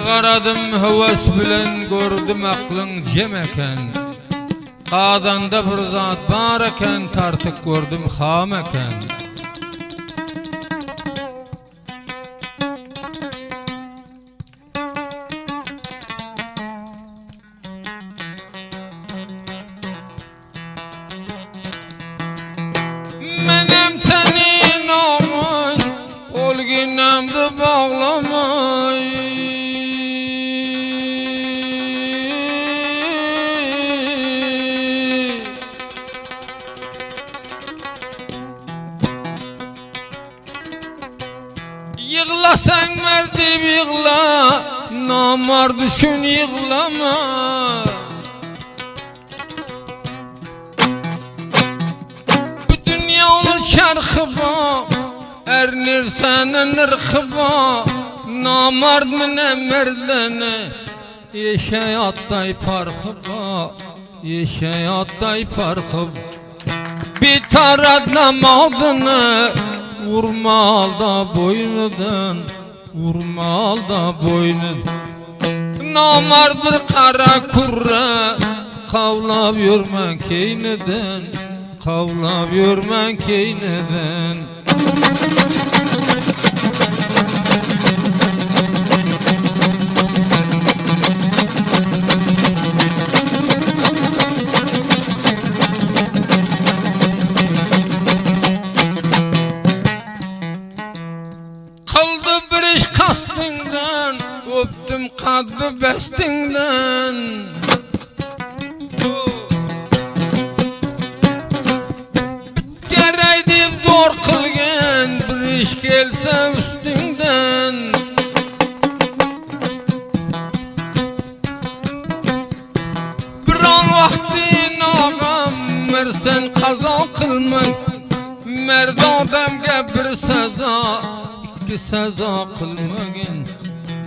Qaradım havas bilen gördüm aklın jem eken. Adanda bir zat bar eken, tartık gördüm ham eken. Menem senin olmay, ol günemdi bağlamay. Yığla sen merdib yığla, namar düşün yığlama. Bu dünyanın şarkı ba, ernir senin ırkı ba. Namard mine merdlene, yeşeyattay farkı ba, yeşeyattay farkı ba. Bir tarat namazını vurma al da boynudan, vurma al da boynudan. Namar bir kara kurra, kavlab yürmen keyneden, kavlab yürmen keyneden. Kastından, öptüm kalbi bestinden. Gerey deyip zor kılgen, bir iş gelse üstünden. Bir an vaktin ağam, mersen kaza kılmak. Merd adamga bir seza, iki seza kılmagin,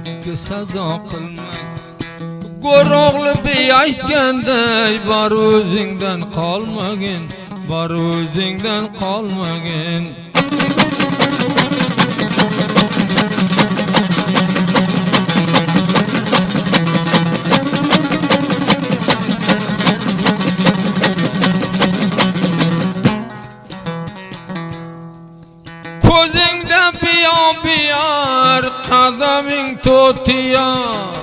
iki seza kılmagin. Gör oğlu bir aytganday, bar özüngden kalmagin, bar özüngden kalmagin. Gözüngde biyar biyar, kadaming totiyar.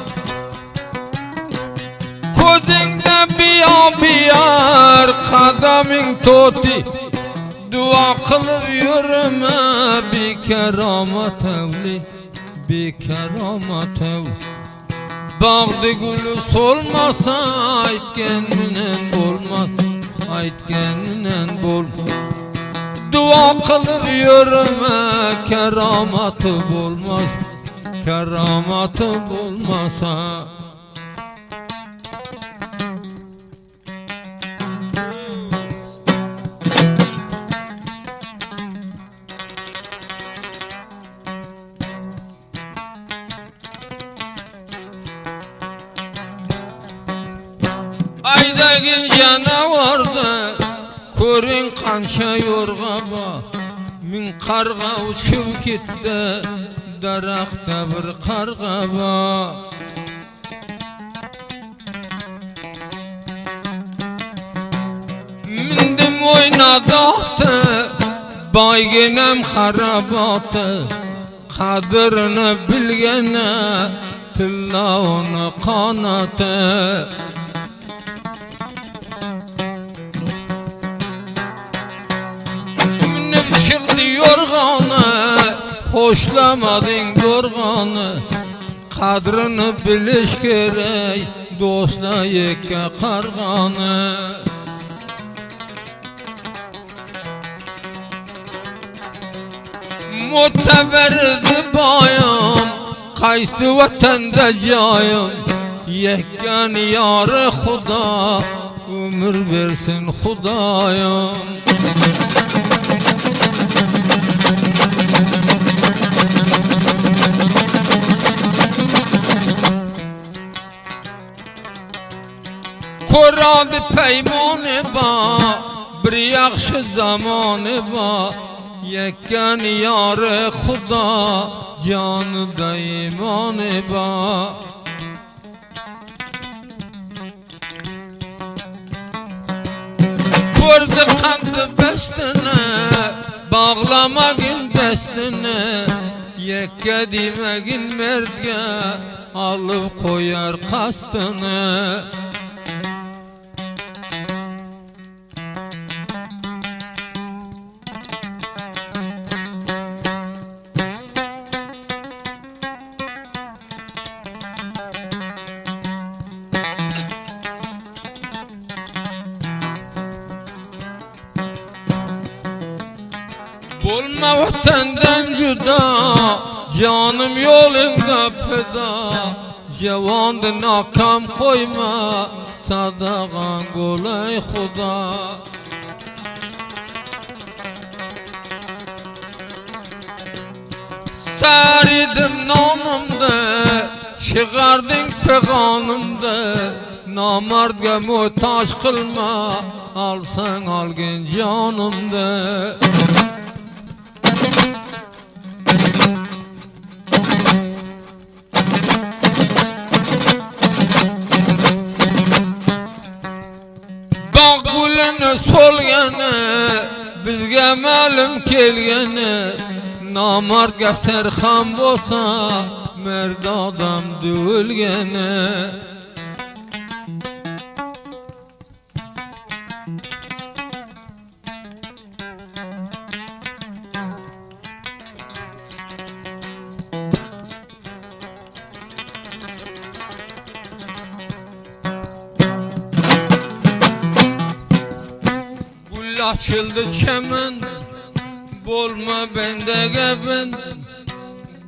Gözüngde biyar biyar, kadaming toti. Dua kılıp yürüme, bir keramet evli, bir keramet evli. Bağdı gülü solmasa, aytkeninen olmaz, aytkeninen olmaz. Dua kılıp yürüme, keramatı olmaz, keramatı olmasa. Aydagin canavardı, körün kanşa yorgaba. Min karga uçup gitti, darakta bir kargaba. Mindim oynadıktı, bayginem harabatı. Kadırını bilgene, tilla onu kanatı. Çıktı yorganı, hoşlamadın yorganı. Kadrını biliş gerek, dostla yekke karganı. Muteberdi bayım, kaysı vatanda cayım. Yekkan yarı Huda, ömür versin Hudayım. Kur'an peymane ba bir yaxşı zamanı ba yekken yar Xuda canı da imanı ba Kurdu kandı bestine bağlamagın destine yekke demegin merdge alıp koyar kastını Bulma vatenden cüda canım yolunda feda Cevandı nakam koyma sadakan kolay Xuda Saridim nanımda çıkardın peganımda Namardga muhtaç kılma alsan algın canımda Solgene bizge ma'lum kelgene namardga serxam bo'lsa merd odam o'lgene Açıldı çemen bolma bende gebin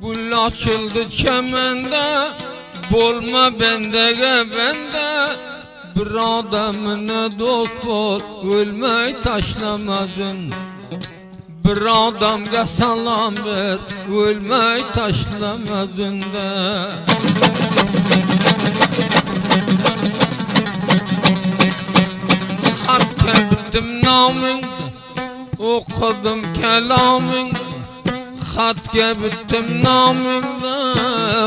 Gül açıldı çemende bolma bende gebende Bir adamına dost bol ölmeyi taşlamadın Bir adamga salam ver ölmeyi taşlamadın da Ettim namın, okudum kelamın Hat gebittim namında,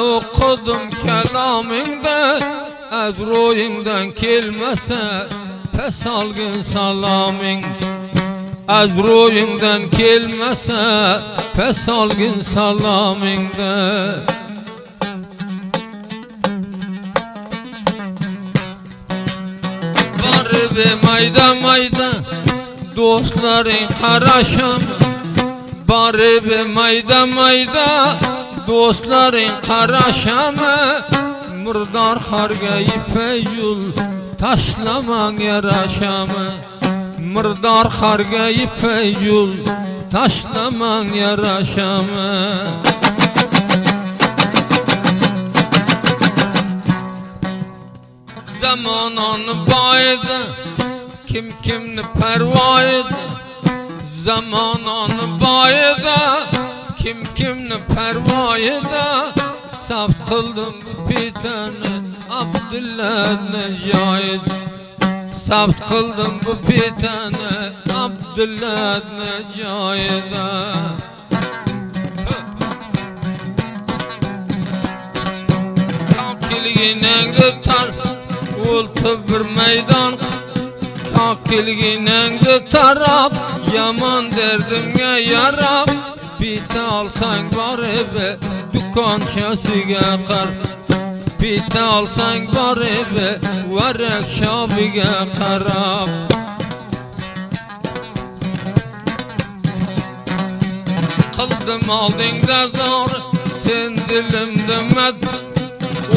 okudum kelamında Ez royundan kelmese, pes algın salamın Ez royundan kelmese, pes algın salamında Be mayda mayda dostların karaşam Bari be mayda mayda dostların karaşamı Murdar harga ipe yol taşlaman yaraşamı Murdar harga ipe yol taşlaman yaraşamı Zamanını baydı kim kimni perva edi Zamanını baydı kim kimni perva edi Sabt kıldım bu pitani Abdullah Necayid Sabt kıldım bu pitani Abdullah Necayid'a Kakilginen tutar Oltu bir meydan Kakilginen tutarap Yaman derdimge yarap Pite alsan bari be Dükkan şasiga kar Pite alsan bari be Varek şabiga karab Kıldım aldığında zor Sen dilimde med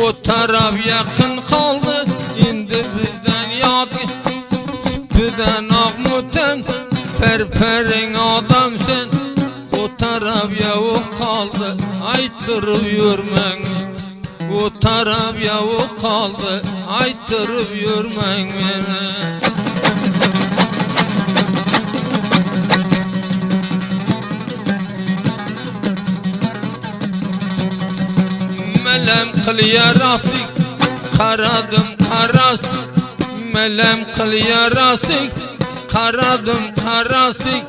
O taraf yakın kaldı İndi bizden yad Bizden akmuten Perperin adamsın O taraf yavuk kaldı Ayttırıp yürmen O taraf yavuk kaldı Ayttırıp yürmen beni Melem kılıya rasik Karadım karas melem kıl yarasık, karadım karasık,